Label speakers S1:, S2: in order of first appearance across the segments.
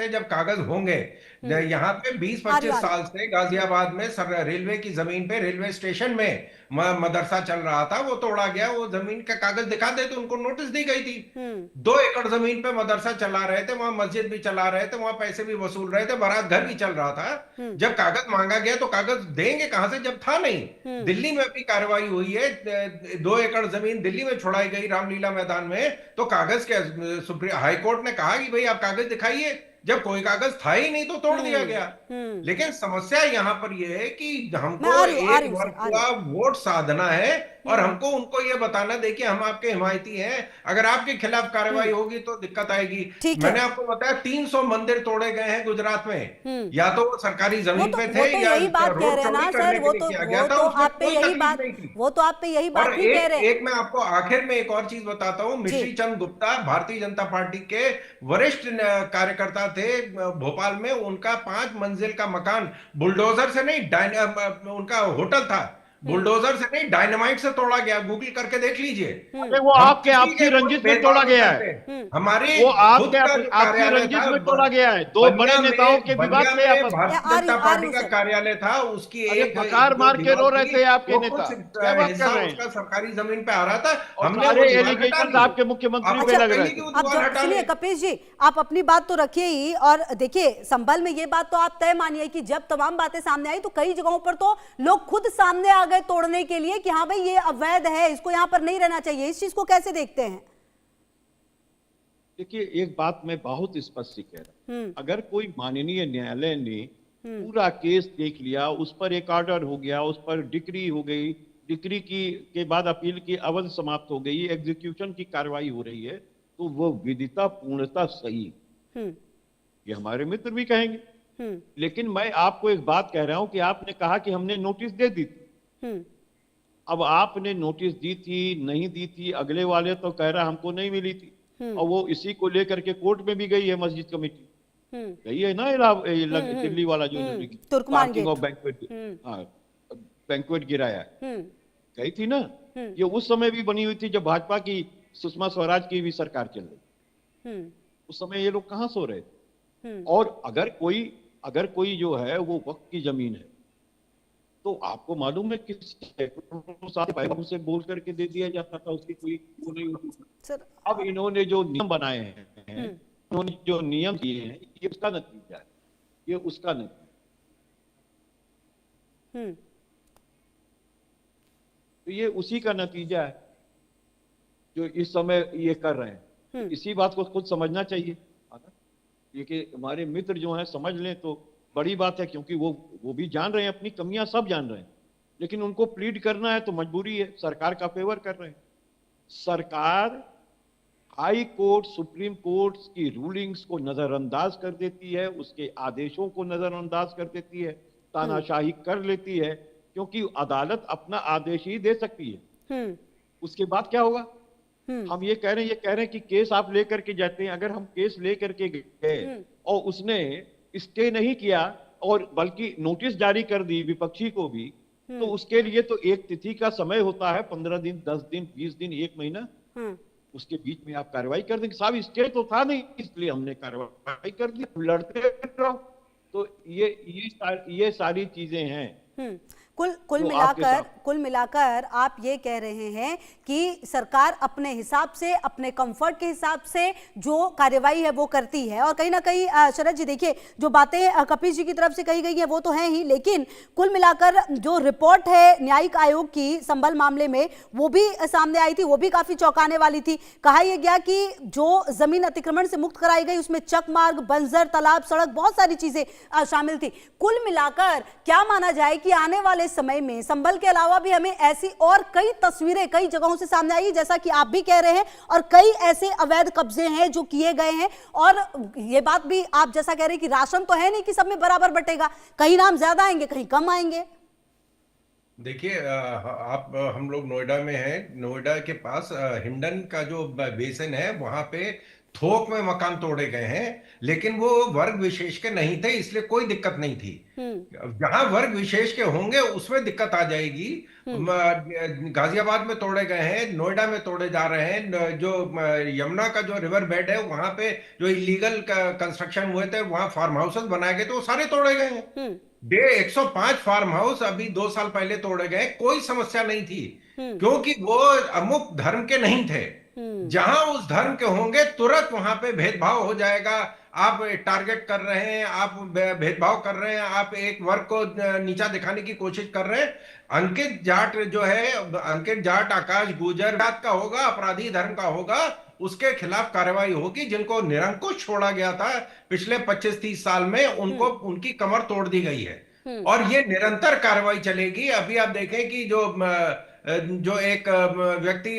S1: सकते जब कागज होंगे। यहाँ पे 20-25
S2: आर्यन।
S1: साल से गाजियाबाद में रेलवे की जमीन पे, रेलवे स्टेशन में मदरसा चल रहा था, वो तोड़ा गया। वो जमीन का कागज दिखा दे तो उनको नोटिस दी गई थी।
S2: हम्म।
S1: 2 एकड़ जमीन पे मदरसा चला रहे थे, वहां मस्जिद भी चला रहे थे, वहां पैसे भी वसूल रहे थे, बारात घर भी चल रहा था।
S2: हम्म।
S1: जब कागज मांगा गया तो कागज देंगे कहां से जब था नहीं।
S2: हम्म।
S1: दिल्ली में भी कार्रवाई हुई है, 2 एकड़ जमीन दिल्ली में छुड़ाई गई रामलीला मैदान में, तो कागज के सुप्रीम हाई कोर्ट ने कहा कि भाई आप कागज दिखाइए। जब कोई कागज था ही नहीं तो तोड़ दिया
S2: हम्म।
S1: गया।
S2: हम्म।
S1: लेकिन समस्या यहां पर यह है कि
S2: मैं
S1: हमको
S2: आ
S1: एक
S2: रही हूँ सर,
S1: वर्ग
S2: आ रही
S1: का वोट साधना है, और
S2: हूँ।
S1: हमको उनको ये बताना, देखिए हम आपके हिमायती हैं, अगर आपके खिलाफ कार्रवाई
S2: हम्म।
S1: होगी तो दिक्कत आएगी।
S2: ठीक है।
S1: मैंने आपको बताया 300 मंदिर तोड़े गए हैं गुजरात में।
S2: हम्म।
S1: या तो वो सरकारी जमीन पे
S2: वो
S1: थे,
S2: तो
S1: या
S2: यही बात कह
S1: रोड
S2: रहे हैं
S1: चौड़ी
S2: ना सर,
S1: करने के लिए किया गया था, उसमें
S2: आप पे
S1: कोई
S2: यही
S1: तकलीफ
S2: बात,
S1: नहीं थी।
S2: वो तो आप पे यही
S1: और
S2: बात ही कह
S1: एक
S2: रहे हैं।
S1: एक मैं आपको आखिर में एक और चीज बताता हूं।
S2: जी।
S1: मिश्री चंद गुप्ता भारतीय जनता पार्टी के वरिष्ठ कार्यकर्ता थे भोपाल में। उनका 5 मंजिल का मकान बुलडोजर से नहीं, उनका होटल था,
S2: हम्म।
S1: बुलडोजर से नहीं डायनामाइट से तोड़ा गया। गूगल करके देख लीजिए।
S2: हम्म।
S3: अरे वो
S1: हम
S3: आपके
S1: किसी
S3: आपसी
S1: के कोई
S3: रंजिश में तोड़ा
S1: भेदभाव नहीं
S3: गया है।
S1: करते।
S2: हम्म।
S1: हमारे
S3: वो
S1: खुद
S3: आपके
S1: का जो
S3: आपसी
S1: कार्यालय
S3: रंजिश
S1: था
S3: में तोड़ा गया है, दो बड़े नेताओं के विवाद
S1: बलिया
S3: थे
S1: में
S3: आपस में।
S1: भारतीय जनता
S2: आ रही
S1: पार्टी
S2: हूँ
S1: का
S2: सर।
S1: कार्यालय था, उसकी
S3: अरे
S1: एक
S3: पकार
S1: जो
S3: मार के
S1: दीवार
S3: रो रहे
S1: थी,
S3: थे आपके
S1: वो
S3: नेता,
S1: कुछ
S3: क्या बात कर
S1: हिस्सा
S3: रहे हैं।
S1: उसका सरकारी जमीन पे आ रहा था।
S3: और
S1: हमने वो
S3: सारे
S1: दीवार हटा
S3: एलिगेशन
S1: ली।
S3: आपके मुख्यमंत्री पे
S1: आपको
S2: अच्छा,
S3: लग रहे
S1: चाहिए कि
S3: थे।
S1: वो
S2: अब
S1: दीवार
S2: जब
S1: हटा
S2: सुनिए
S1: ले।
S2: कपिल जी, आप अपनी बात तो रखिए ही, और देखिए संभल में ये बात तो आप तय मानिए कि जब तमाम बातें सामने आई तो कई जगहों पर तो लोग खुद सामने आ गए तोड़ने के लिए कि हाँ भाई ये अवैध है, इसको यहाँ पर नहीं रहना चाहिए। इस चीज को कैसे देखते हैं?
S3: देखिए, एक बात मैं बहुत स्पष्ट ही कह रहा
S2: हम्म।
S3: हूं, अगर कोई माननीय न्यायालय ने
S2: हम्म।
S3: पूरा केस देख लिया, उस पर एक ऑर्डर हो गया, उस पर डिक्री हो गई, डिक्री की के बाद अपील की अवधि समाप्त हो गई, एग्जीक्यूशन की कार्रवाई हो रही है, तो वो विदिता पूर्णता सही,
S2: हम्म।
S3: ये हमारे मित्र भी कहेंगे।
S2: हम्म।
S3: लेकिन मैं आपको एक बात कह रहा हूं कि आपने कहा कि हमने नोटिस दे दी थी।
S2: हम्म।
S3: अब आपने नोटिस दी थी नहीं दी थी, अगले वाले तो कह रहा हमको नहीं मिली थी,
S2: हम्म।
S3: और वो इसी को लेकर के कोर्ट में भी गई है मस्जिद कमेटी।
S2: हम्म।
S3: गई है ना, दिल्ली वाला जो इन्होंने
S2: तुर्कमान
S3: पार्किंग
S2: गेट।
S3: और बैंक्वेट,
S2: हम्म।
S3: हाँ, बैंक्वेट गिराया है,
S2: हम्म।
S3: गई थी ना।
S2: हम्म।
S3: ये उस समय भी बनी हुई थी जब भाजपा की सुषमा स्वराज की भी सरकार चल रही।
S2: हम्म।
S3: उस समय ये लोग कहां सो रहे थे।
S2: हम्म।
S3: और अगर कोई जो है वो वक्त की जमीन है, तो आपको मालूम है किस पैरों से बोल करके दे दिया जाता था, उसकी कोई वो नहीं होती थी।
S2: सर।
S3: अब इन्होंने जो नियम बनाए हैं,
S2: हम्म।
S3: इन्होंने जो नियम दिए हैं, ये उसका नतीजा है, ये उसका नतीजा।
S2: हम्म।
S3: तो ये उसी का नतीजा है जो इस समय ये कर रहे हैं। तो इसी बात को खुद समझना चाहिए, है ना? ये कि हमारे मित्र जो हैं समझ लें तो बड़ी बात है, क्योंकि वो भी जान रहे हैं, अपनी कमियां सब जान रहे हैं, लेकिन उनको प्लीड करना है तो मजबूरी है, सरकार का फेवर कर रहे हैं। सरकार हाई कोर्ट, सुप्रीम कोर्ट की रूलिंग्स को नजरअंदाज कर देती है, उसके आदेशों को नजरअंदाज कर देती है, तानाशाही कर लेती है, क्योंकि अदालत अपना आदेश ही दे सकती है।
S2: हम्म।
S3: उसके बाद क्या होगा?
S2: हम्म।
S3: हम ये कह रहे हैं कि केस आप लेकर के जाते हैं, अगर हम केस लेकर के गए और उसने स्टे नहीं किया और बल्कि नोटिस जारी कर दी विपक्षी को भी, तो उसके लिए तो एक तिथि का समय होता है, 15 दिन, 10 दिन, 20 दिन, 1 महीना, उसके बीच में आप कार्रवाई कर देंगे। साहब स्टे तो था नहीं, इसलिए हमने कार्रवाई कर दी, लड़ते रहो। तो ये सारी चीजें हैं।
S2: कुल मिलाकर आप ये कह रहे हैं कि सरकार अपने हिसाब से, अपने कंफर्ट के हिसाब से जो कार्यवाही है वो करती है। और कहीं ना कहीं शरद जी देखिए, जो बातें कपिल जी की तरफ से कही गई हैं वो तो हैं ही, लेकिन कुल मिलाकर जो रिपोर्ट है न्यायिक आयोग की संभल मामले में, वो भी सामने आई थी, वो भी काफी चौंकाने वाली थी। कहा यह गया कि जो जमीन अतिक्रमण से मुक्त कराई गई उसमें चक मार्ग, बंजर तालाब, सड़क, बहुत सारी चीजें शामिल थी। कुल मिलाकर क्या माना जाए कि आने वाले समय में संभल के अलावा भी हमें ऐसी और कई तस्वीरें कई जगहों से सामने आई, जैसा कि आप भी कह रहे हैं, और कई ऐसे अवैध कब्जे हैं जो किए गए हैं। और ये बात भी आप जैसा कह रहे हैं कि राशन तो है नहीं कि सब में बराबर बटेगा, कहीं नाम ज्यादा आएंगे, कहीं कम आएंगे।
S1: देखिए, आप हम लोग नोएडा में हैं। नोएडा के पास हिंडन का जो बेसिन है, वहां पे थोक में मकान तोड़े गए हैं, लेकिन वो वर्ग विशेष के नहीं थे, इसलिए कोई दिक्कत नहीं थी। जहां वर्ग विशेष के होंगे उसमें दिक्कत आ जाएगी। गाजियाबाद में तोड़े गए हैं, नोएडा में तोड़े जा रहे हैं, जो यमुना का जो रिवर बेड है वहां पे जो इलीगल कंस्ट्रक्शन हुए थे, वहां फार्म हाउसेस बनाए गए थे, वो सारे तोड़े गए हैं। 105 फार्म हाउस अभी 2 साल पहले तोड़े गए, कोई समस्या नहीं थी, क्योंकि वो अमुक धर्म के नहीं थे। जहां उस धर्म के होंगे तुरंत वहां पे भेदभाव हो जाएगा। आप टारगेट कर रहे हैं, आप भेदभाव कर रहे हैं, आप एक वर्ग को नीचा दिखाने की कोशिश कर रहे हैं। अंकित जाट जो है, अंकित जाट, आकाश गुजर जात का होगा, अपराधी धर्म का होगा, उसके खिलाफ कार्रवाई होगी। जिनको निरंकुश छोड़ा गया था पिछले 25-30 साल में, उनको उनकी कमर तोड़ दी गई है, और ये निरंतर कार्रवाई चलेगी। अभी आप देखें कि जो एक व्यक्ति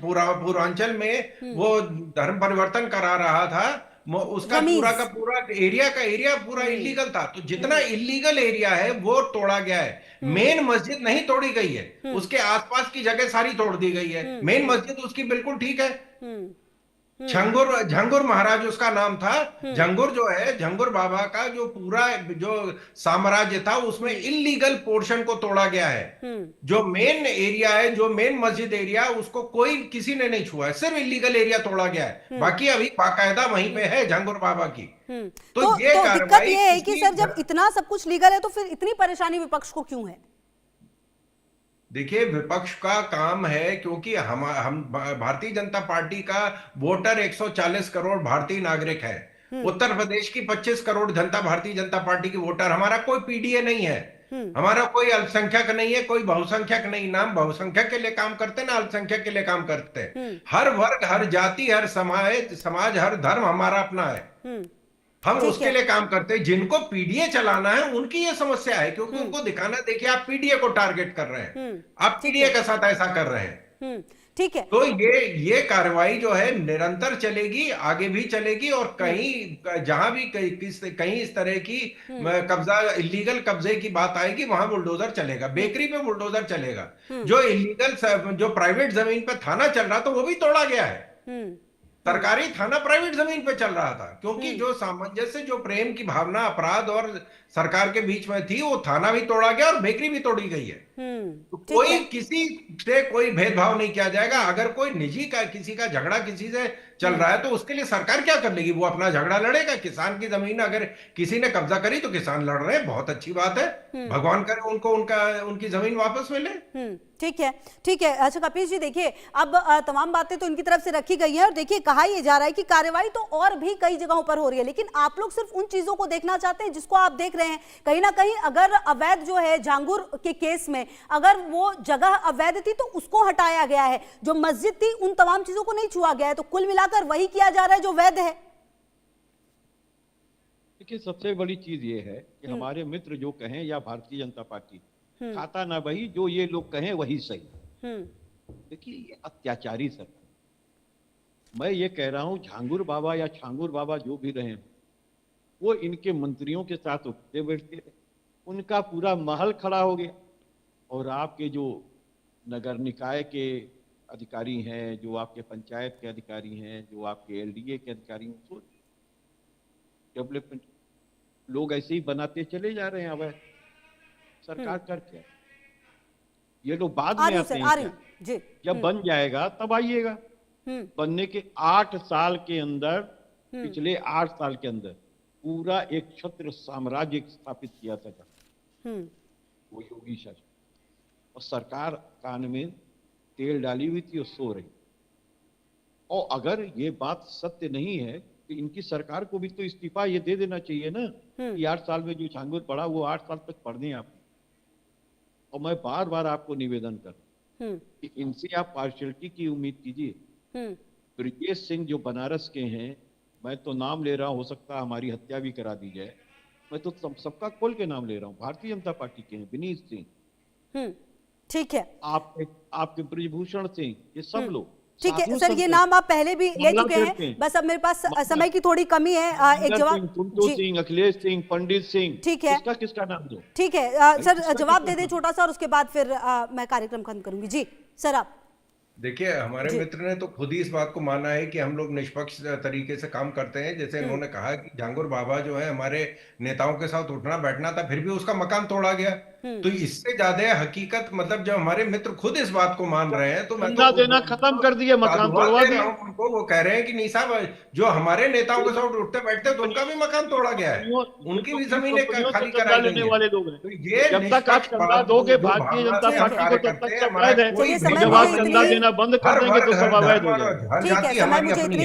S1: पूर्वांचल में वो धर्म परिवर्तन करा रहा था, उसका पूरा का पूरा एरिया पूरा इलीगल था। तो जितना इलीगल एरिया है वो तोड़ा गया है। मेन मस्जिद नहीं तोड़ी गई है, उसके आसपास की जगह सारी तोड़ दी गई है। मेन मस्जिद उसकी बिल्कुल ठीक है। झंगुर महाराज उसका नाम था। झंगुर जो है, झंगुर बाबा का जो पूरा जो साम्राज्य था, उसमें इलीगल पोर्शन को तोड़ा गया है। जो मेन एरिया है, जो मेन मस्जिद एरिया, उसको कोई किसी ने नहीं छुआ है, सिर्फ इलीगल एरिया तोड़ा गया है। बाकी अभी बाकायदा वहीं पे है झंगुर बाबा की।
S2: तो दिक्कत ये है कि सर, जब इतना सब कुछ लीगल है तो फिर इतनी परेशानी विपक्ष को क्यों है?
S1: देखिए, विपक्ष का काम है, क्योंकि हम भारतीय जनता पार्टी का वोटर 140 करोड़ भारतीय नागरिक है। उत्तर प्रदेश की 25 करोड़ जनता भारतीय जनता पार्टी की वोटर। हमारा कोई पीडीए नहीं है, हमारा कोई अल्पसंख्यक नहीं है, कोई बहुसंख्यक नहीं। ना हम बहुसंख्यक के लिए काम करते, ना अल्पसंख्यक के लिए काम करते। हर वर्ग, हर जाति, हर समाज, हर धर्म हमारा अपना है। हम उसके लिए काम करते हैं। जिनको पीडीए चलाना है उनकी ये समस्या है, क्योंकि उनको दिखाना, देखिए आप पीडीए को टारगेट कर रहे हैं, आप पीडीए के साथ ऐसा कर रहे हैं।
S2: ठीक है।
S1: तो ये कार्रवाई जो है निरंतर चलेगी, आगे भी चलेगी, और कहीं जहां भी कहीं इस तरह की कब्जा, इलीगल कब्जे की बात आएगी, वहां बुलडोजर चलेगा। बेकरी पे बुलडोजर चलेगा। जो इलीगल, जो प्राइवेट जमीन पे थाना चल रहा था, वो भी तोड़ा गया है। सरकारी थाना प्राइवेट जमीन पे चल रहा था, क्योंकि जो सामंजस्य, जो प्रेम की भावना अपराध और सरकार के बीच में थी, वो थाना भी तोड़ा गया और बेकरी भी तोड़ी गई है। तो कोई किसी से कोई भेदभाव नहीं किया जाएगा। अगर कोई निजी का किसी का झगड़ा किसी से चल रहा है, तो उसके लिए सरकार क्या कर लेगी? वो अपना झगड़ा लड़ेगा। किसान की जमीन अगर किसी ने कब्जा करी तो किसान लड़ रहे हैं, बहुत अच्छी बात है, भगवान करे उनको उनकी जमीन वापस मिले।
S2: ठीक है, ठीक है। अच्छा कपिल जी, देखिए अब तमाम बातें तो इनकी तरफ से रखी गई हैं, और देखिए कहा यह जा रहा है कि कार्रवाई तो और भी कई जगहों पर हो रही है, लेकिन आप लोग सिर्फ उन चीजों को देखना चाहते हैं जिसको आप देख रहे हैं। कहीं ना कहीं अगर अवैध जो है झांगुर के केस में, अगर वो जगह अवैध थी तो उसको हटाया गया है, जो मस्जिद थी उन तमाम चीजों को नहीं छुआ गया है, तो कुल मिलाकर वही किया जा रहा है जो वैध है।
S3: देखिए, सबसे बड़ी चीज ये है कि हमारे मित्र जो कहें, या भारतीय जनता पार्टी, खाता ना वही, जो ये लोग कहें वही सही। देखिए, ये अत्याचारी सर, मैं ये कह रहा हूं, झांगुर बाबा या छांगुर बाबा जो भी रहे, वो इनके मंत्रियों के साथ उठते बैठते थे, उनका पूरा महल खड़ा हो गया। और आपके जो नगर निकाय के अधिकारी हैं, जो आपके पंचायत के अधिकारी हैं, जो आपके एलडीए के अधिकारी हैं, तो डेवलपमेंट लोग ऐसे ही बनाते चले जा रहे हैं। अब सरकार कर क्या? ये लोग बाद में आते हैं क्या? जब बन जाएगा तब आइएगा। बनने के 8 साल के अंदर, पिछले 8 साल के अंदर पूरा एक छत्र साम्राज्य स्थापित किया था वो योगी शासन, और सरकार कान में तेल डाली हुई थी और सो रही। और अगर ये बात सत्य नहीं है तो इनकी सरकार को भी तो इस्तीफा ये दे देना चाहिए ना, कि 8 साल में जो झांगुर पड़ा वो 8 साल तक पढ़ दें आप। और मैं बार बार आपको निवेदन कर रहा हूं कि इनसे आप पार्शियलिटी की उम्मीद कीजिए। ब्रजेश सिंह जो बनारस के हैं, मैं तो नाम ले रहा हूं, हो सकता हमारी हत्या भी करा दी जाए, मैं तो सबका खोल के नाम ले रहा हूं, भारतीय जनता पार्टी के हैं, विनीत सिंह,
S2: ठीक है,
S3: आपके ब्रजभूषण सिंह, ये सब लोग।
S2: ठीक है सर, ये नाम आप पहले भी ले चुके हैं, बस अब मेरे पास समय की थोड़ी कमी है। एक जवाब,
S3: कुंटू सिंह, अखिलेश सिंह, पंडित सिंह,
S2: ठीक है,
S3: किसका नाम दो?
S2: ठीक है सर, जवाब दे दें छोटा सा, और उसके बाद फिर मैं कार्यक्रम खत्म करूंगी। जी सर, आप।
S1: देखिए, हमारे
S2: जी।
S1: मित्र ने तो खुद ही इस बात को माना है कि हम लोग निष्पक्ष तरीके से काम करते हैं। जैसे इन्होंने कहा कि झांगुर बाबा जो है हमारे नेताओं के साथ उठना बैठना था, फिर भी उसका मकान तोड़ा गया। तो इससे ज्यादा हकीकत, मतलब जब हमारे मित्र खुद इस बात को मान रहे हैं, तो मैं
S3: चंदा
S1: तो
S3: देना खत्म कर दिए, मकान
S1: साधुवाद
S3: तोड़वा
S1: दे रहा
S3: दिए।
S1: हूं उनको। वो कह रहे हैं कि नहीं साहब, जो हमारे नेताओं के साथ उठते बैठते तो उनका भी मकान तोड़ा गया है,
S3: ये
S1: उनकी
S3: तो
S1: भी
S3: पुलिस
S1: जमीनें
S3: कंपनियों से
S1: खाली
S3: चंदा
S1: कराई गई
S3: लेने
S1: हैं।
S3: वाले लोग हैं।
S1: तो ये
S3: जब तक आप
S1: निष्पक्ष
S3: चंदा दोगे
S1: जो
S3: भारतीय
S1: भावना
S3: जनता
S1: से हम
S3: पार्टी को
S1: कार्य
S3: तब
S1: करते
S3: तक
S1: हैं,
S3: तक
S1: हमारा
S3: वैध है।
S1: कोई
S2: चलिए, समय
S3: जब
S2: मुझे
S3: आप चंदा
S2: इतनी
S3: देना बंद कर
S1: हर
S3: देंगे
S1: वर्ग,
S3: तो
S1: हर
S3: सब अवैध
S1: धर्म
S3: हो
S1: और
S3: जाएगा।
S1: हर
S2: ठीक है,
S1: जाति
S2: समय
S1: हमारी
S2: मुझे
S1: अपनी
S2: इतनी
S1: है।